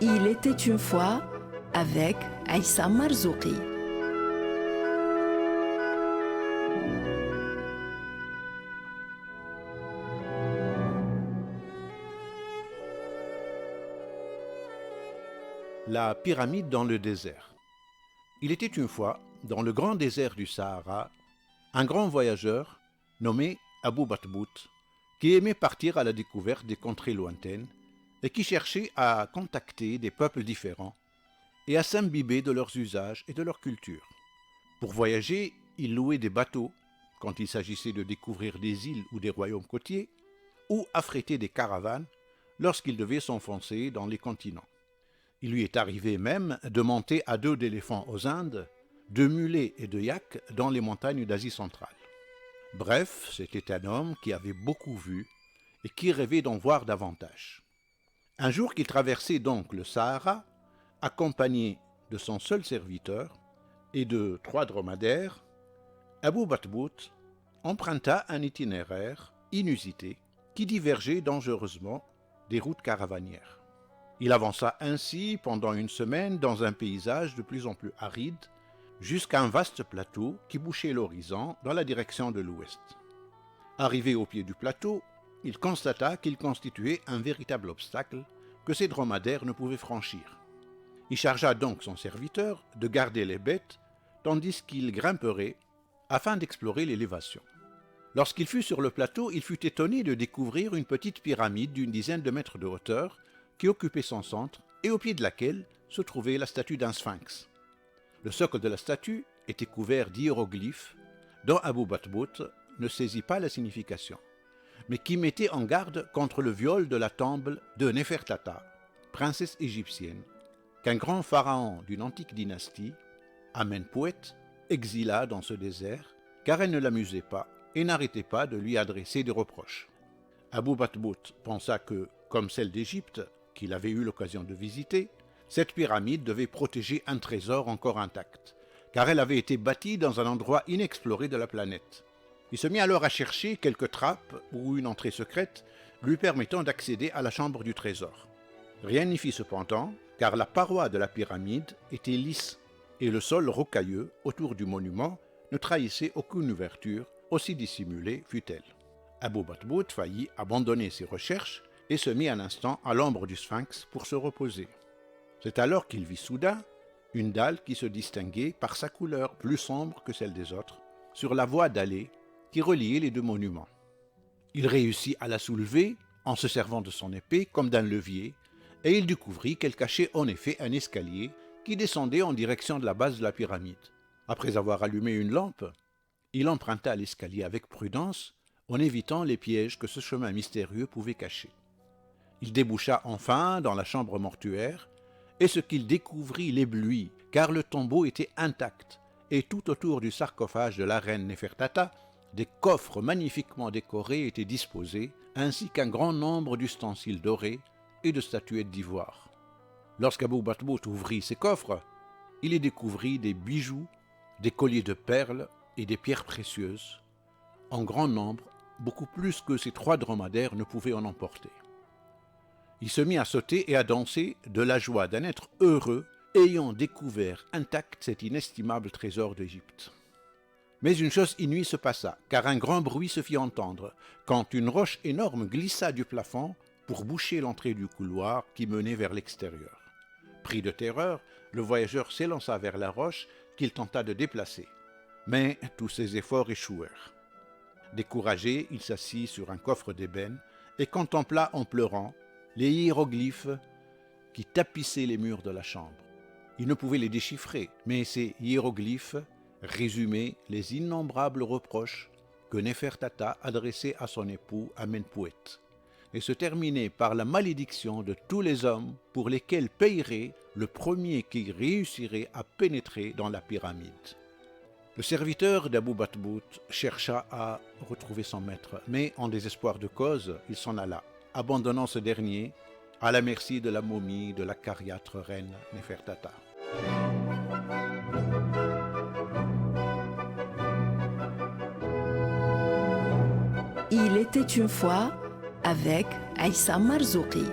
Il était une fois avec Aïssa Marzouki. La pyramide dans le désert. Il était une fois, dans le grand désert du Sahara, un grand voyageur nommé Abou Batbout, qui aimait partir à la découverte des contrées lointaines et qui cherchait à contacter des peuples différents et à s'imbiber de leurs usages et de leur culture. Pour voyager, il louait des bateaux quand il s'agissait de découvrir des îles ou des royaumes côtiers, ou affréter des caravanes lorsqu'il devait s'enfoncer dans les continents. Il lui est arrivé même de monter à dos d'éléphants aux Indes, de mulets et de yaks dans les montagnes d'Asie centrale. Bref, c'était un homme qui avait beaucoup vu et qui rêvait d'en voir davantage. Un jour qu'il traversait donc le Sahara, accompagné de son seul serviteur et de 3 dromadaires, Abou Batbout emprunta un itinéraire inusité qui divergeait dangereusement des routes caravanières. Il avança ainsi pendant une semaine dans un paysage de plus en plus aride, jusqu'à un vaste plateau qui bouchait l'horizon dans la direction de l'ouest. Arrivé au pied du plateau, il constata qu'il constituait un véritable obstacle que ses dromadaires ne pouvaient franchir. Il chargea donc son serviteur de garder les bêtes, tandis qu'il grimperait afin d'explorer l'élévation. Lorsqu'il fut sur le plateau, il fut étonné de découvrir une petite pyramide d'une dizaine de mètres de hauteur qui occupait son centre et au pied de laquelle se trouvait la statue d'un sphinx. Le socle de la statue était couvert d'hiéroglyphes dont Abou Batbout ne saisit pas la signification, mais qui mettaient en garde contre le viol de la tombe de Nefertata, princesse égyptienne, qu'un grand pharaon d'une antique dynastie, Amenhotep, exila dans ce désert, car elle ne l'amusait pas et n'arrêtait pas de lui adresser des reproches. Abou Batbout pensa que, comme celle d'Égypte, qu'il avait eu l'occasion de visiter, cette pyramide devait protéger un trésor encore intact, car elle avait été bâtie dans un endroit inexploré de la planète. Il se mit alors à chercher quelques trappes ou une entrée secrète lui permettant d'accéder à la chambre du trésor. Rien n'y fit cependant, car la paroi de la pyramide était lisse et le sol rocailleux autour du monument ne trahissait aucune ouverture, aussi dissimulée fût-elle. Abou Batbout faillit abandonner ses recherches et se mit un instant à l'ombre du sphinx pour se reposer. C'est alors qu'il vit soudain une dalle qui se distinguait par sa couleur plus sombre que celle des autres, sur la voie dallée qui reliait les deux monuments. Il réussit à la soulever en se servant de son épée comme d'un levier, et il découvrit qu'elle cachait en effet un escalier qui descendait en direction de la base de la pyramide. Après avoir allumé une lampe, il emprunta l'escalier avec prudence en évitant les pièges que ce chemin mystérieux pouvait cacher. Il déboucha enfin dans la chambre mortuaire, et ce qu'il découvrit l'éblouit, car le tombeau était intact, et tout autour du sarcophage de la reine Nefertata, des coffres magnifiquement décorés étaient disposés, ainsi qu'un grand nombre d'ustensiles dorés et de statuettes d'ivoire. Lorsqu'Abou Batbout ouvrit ces coffres, il y découvrit des bijoux, des colliers de perles et des pierres précieuses, en grand nombre, beaucoup plus que ses 3 dromadaires ne pouvaient en emporter. Il se mit à sauter et à danser de la joie d'un être heureux ayant découvert intact cet inestimable trésor d'Égypte. Mais une chose inouïe se passa, car un grand bruit se fit entendre, quand une roche énorme glissa du plafond pour boucher l'entrée du couloir qui menait vers l'extérieur. Pris de terreur, le voyageur s'élança vers la roche qu'il tenta de déplacer. Mais tous ses efforts échouèrent. Découragé, il s'assit sur un coffre d'ébène et contempla en pleurant les hiéroglyphes qui tapissaient les murs de la chambre. Il ne pouvait les déchiffrer, mais ces hiéroglyphes résumaient les innombrables reproches que Nefertata adressait à son époux Amenhotep, et se terminaient par la malédiction de tous les hommes pour lesquels payerait le premier qui réussirait à pénétrer dans la pyramide. Le serviteur d'Abou Batbout chercha à retrouver son maître, mais en désespoir de cause, il s'en alla, abandonnant ce dernier à la merci de la momie de la cariâtre reine Nefertata. Il était une fois avec Aïssa Marzouki.